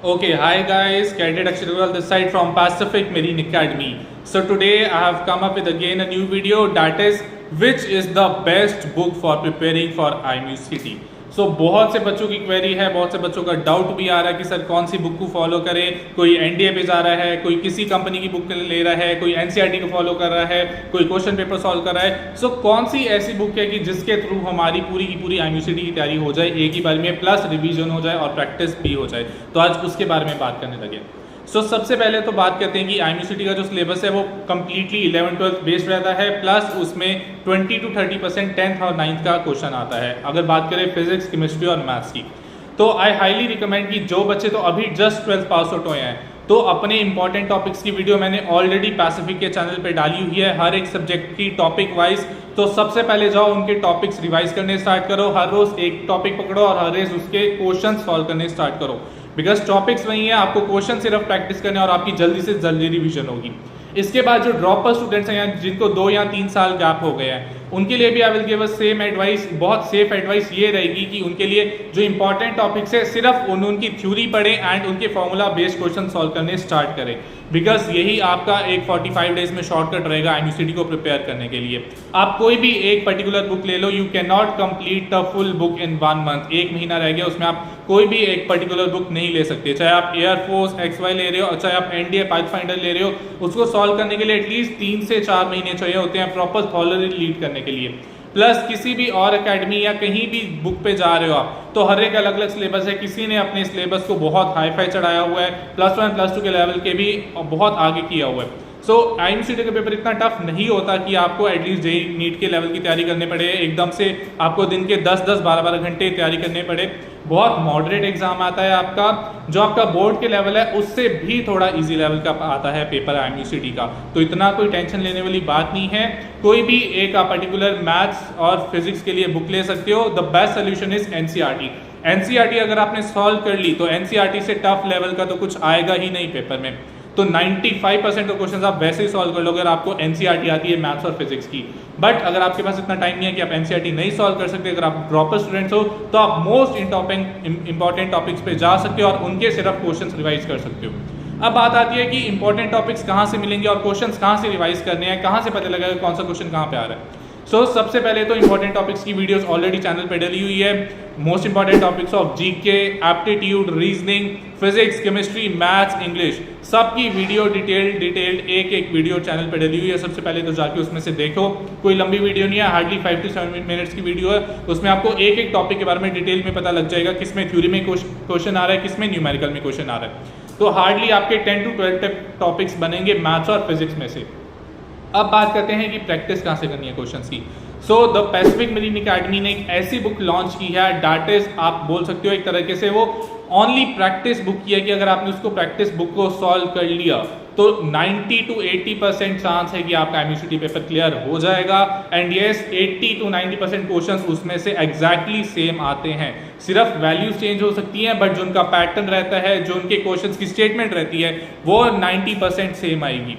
Okay, hi guys, Cadet Akshay Agarwal this side from Pacific Marine Academy. So today I have come up with again a new video, that is which is the best book for preparing for IMUCT. So बहुत से बच्चों की query है, बहुत से बच्चों का doubt भी आ रहा है कि सर कौन सी बुक को फॉलो करें, कोई एनडीए पे जा रहा है, कोई किसी कंपनी की बुक ले रहा है, कोई एनसीईआरटी को फॉलो कर रहा है, कोई क्वेश्चन पेपर सॉल्व कर रहा है. सो कौन सी ऐसी बुक है कि जिसके थ्रू हमारी पूरी की पूरी IMUCT की तैयारी हो जाए एक ही बार में, प्लस रिवीजन हो जाए और प्रैक्टिस भी हो जाए. तो आज उसके बारे में बात करने लगे. सबसे पहले तो बात करते हैं कि IMUCT का जो सिलेबस है वो कम्प्लीटली 11-12 बेस्ड रहता है, प्लस उसमें 20 to 30% 10th और 9th का क्वेश्चन आता है. अगर बात करें फिजिक्स, केमिस्ट्री और मैथ्स की, तो आई हाईली रिकमेंड कि जो बच्चे तो अभी जस्ट 12th पास आउट हुए हैं, तो अपने इंपॉर्टेंट टॉपिक्स की वीडियो मैंने ऑलरेडी पैसिफिक के चैनल पे डाली हुई है, हर एक सब्जेक्ट की टॉपिक वाइज. तो सबसे पहले जाओ उनके टॉपिक्स रिवाइज करने स्टार्ट करो, हर रोज एक टॉपिक पकड़ो और हर रोज उसके क्वेश्चन सॉल्व करने स्टार्ट करो. बिकॉज टॉपिक्स वही है, आपको क्वेश्चन सिर्फ प्रैक्टिस करने और आपकी जल्दी से जल्दी रिवीजन होगी. इसके बाद जो ड्रॉपर स्टूडेंट्स हैं जिनको 2 या 3 साल गैप हो गए हैं, उनके लिए भी I will give a same advice. बहुत सेफ एडवाइस ये रहेगी कि उनके लिए जो इंपॉर्टेंट टॉपिक्स है सिर्फ उनकी थ्योरी पढ़ें एंड उनके फॉर्मूला बेस्ड क्वेश्चन सॉल्व करने स्टार्ट करें. बिकॉज यही आपका एक 45 डेज में शॉर्टकट रहेगा IMUCT को प्रिपेयर करने के लिए. आप कोई भी एक पर्टिकुलर बुक ले लो, you can not complete the full book in 1 month. एक महीना रह गया, उसमें आप कोई भी एक पर्टिकुलर बुक नहीं ले सकते. चाहे आप एयरफोर्स XY ले रहे हो, चाहे आप NDA पाथफाइंडर ले रहे हो, उसको सॉल्व करने के लिए एटलीस्ट 3 से 4 महीने चाहिए होते हैं प्रॉपर थॉलरी लीड करने के लिए. प्लस किसी भी और एकेडमी या कहीं भी बुक पे जा रहे हो आप, तो हर एक अलग अलग सिलेबस है. किसी ने अपने सिलेबस को बहुत हाई फाई चढ़ाया हुआ है, +1 +2 के लेवल के भी बहुत आगे किया हुआ है. सो IMUCT का पेपर इतना टफ नहीं होता कि आपको एटलीस्ट जेई नीट के लेवल की तैयारी करनी पड़े, एकदम से आपको दिन के 10-10 12-12 घंटे तैयारी करने पड़े. बहुत मॉडरेट एग्जाम आता है आपका, जो आपका बोर्ड के लेवल है उससे भी थोड़ा इजी लेवल का आता है पेपर IMUCT का. तो इतना कोई टेंशन लेने वाली बात नहीं है. कोई भी एक आप पर्टिकुलर मैथ्स और फिजिक्स के लिए बुक ले सकते हो. The best solution is NCERT. अगर आपने सॉल्व कर ली तो NCERT से टफ लेवल का तो कुछ आएगा ही नहीं पेपर में. तो 95% ऑफ क्वेश्चंस आप वैसे ही सॉल्व कर लोगे अगर आपको NCERT आती है मैथ्स और फिजिक्स की. बट अगर आपके पास इतना टाइम नहीं है कि आप NCERT नहीं सॉल्व कर सकते, अगर आप ड्रॉपर स्टूडेंट्स हो, तो आप मोस्ट इंपॉर्टेंट टॉपिक्स पे जा सकते हो और उनके सिर्फ क्वेश्चंस रिवाइज कर सकते हो. अब बात आती है कि इंपॉर्टेंट टॉपिक्स कहाँ से मिलेंगे और क्वेश्चंस कहाँ से रिवाइज करने हैं, कहाँ से पता लगेगा कौन सा क्वेश्चन कहाँ पे आ रहा है. सबसे पहले तो इंपॉर्टेंट टॉपिक्स की वीडियोस ऑलरेडी चैनल पे डली हुई है. Most important topics of GK, aptitude, reasoning, physics, chemistry, maths, English, सबकी वीडियो डिटेल्ड एक वीडियो चैनल पे डली हुई है. सबसे पहले तो जाके उसमें से देखो. कोई लंबी वीडियो नहीं है, हार्डली 5 to 7 मिनट्स की वीडियो है. उसमें आपको एक टॉपिक के बारे में डिटेल में पता लग जाएगा, किसमें थ्योरी में क्वेश्चन आ रहा है, किसमें न्यूमेरिकल में क्वेश्चन आ रहा है. तो हार्डली आपके 10 to 12 टॉपिक्स बनेंगे मैथ्स और फिजिक्स में से. अब बात करते हैं कि प्रैक्टिस कहाँ से करनी है क्वेश्चंस की. द पैसिफिक मरीन अकेडमी ने एक ऐसी बुक लॉन्च की है, दैट इज आप बोल सकते हो एक तरीके से वो ओनली प्रैक्टिस बुक की है कि अगर आपने उसको प्रैक्टिस बुक को सॉल्व कर लिया तो 90 to 80% चांस है कि आपका IMUCT पेपर क्लियर हो जाएगा. एंड यस, 80 to 90% क्वेश्चंस उसमें से एग्जैक्टली सेम आते हैं. सिर्फ वैल्यूज चेंज हो सकती हैं, बट जो उनका पैटर्न रहता है, जो उनके क्वेश्चंस की स्टेटमेंट रहती है, वो 90% सेम आएगी.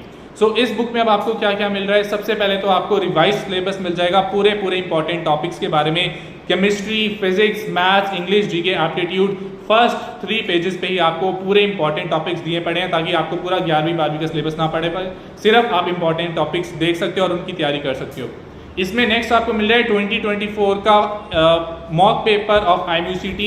इस बुक में अब आपको क्या क्या मिल रहा है. सबसे पहले तो आपको रिवाइज सिलेबस मिल जाएगा पूरे इंपॉर्टेंट टॉपिक्स के बारे में. Chemistry, physics, maths, English, GK, aptitude, first 3 pages पे ही आपको पूरे इंपॉर्टेंट टॉपिक्स दिए पड़े हैं, ताकि आपको पूरा 11वीं 12वीं का सिलेबस ना पड़े पाए. सिर्फ आप इंपॉर्टेंट टॉपिक्स देख सकते हो और उनकी तैयारी कर सकते हो. इसमें नेक्स्ट आपको मिल रहा है 2024 का mock paper of IMUCT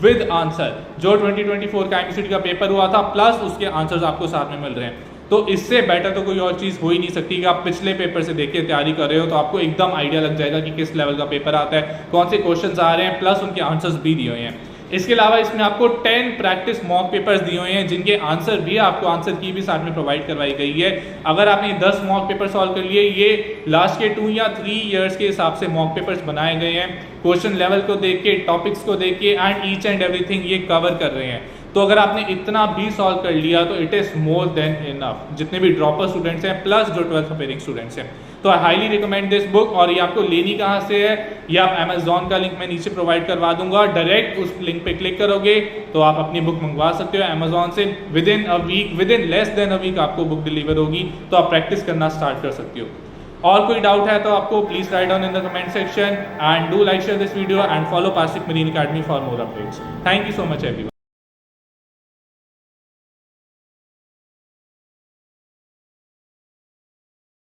with answer. जो 2024 का IMUCT का पेपर हुआ था, प्लस उसके आंसर्स आपको साथ में मिल रहे हैं. तो इससे बेटर तो कोई और चीज़ हो ही नहीं सकती कि आप पिछले पेपर से देख के तैयारी कर रहे हो, तो आपको एकदम आइडिया लग जाएगा कि किस लेवल का पेपर आता है, कौन से क्वेश्चंस आ रहे हैं, प्लस उनके आंसर्स भी दिए हुए हैं. इसके अलावा इसमें आपको 10 प्रैक्टिस मॉक पेपर्स दिए हुए हैं, जिनके आंसर भी आपको आंसर की भी साथ में प्रोवाइड करवाई गई है. अगर आपने 10 मॉक पेपर सॉल्व कर लिए, ये लास्ट के 2 या 3 ईयर्स के हिसाब से मॉक पेपर्स बनाए गए हैं. क्वेश्चन लेवल को देख के, टॉपिक्स को देख के एंड ईच एंड एवरीथिंग ये कवर कर रहे हैं. तो अगर आपने इतना भी सॉल्व कर लिया तो it is more than enough, जितने भी ड्रॉपर स्टूडेंट्स हैं प्लस जो 12th अपेयरिंग स्टूडेंट्स हैं. तो I highly recommend this book. और ये आपको लेनी कहाँ से है, ये आप Amazon का लिंक मैं नीचे प्रोवाइड करवा दूंगा. डायरेक्ट उस लिंक पे क्लिक करोगे तो आप अपनी बुक मंगवा सकते हो Amazon से. Within less than a week आपको बुक डिलीवर होगी, तो आप प्रैक्टिस करना स्टार्ट कर सकते हो. और कोई डाउट है तो आपको please write down in the comment section and do like share this video and follow Pacific Marine Academy for more updates. Thank you so much everyone.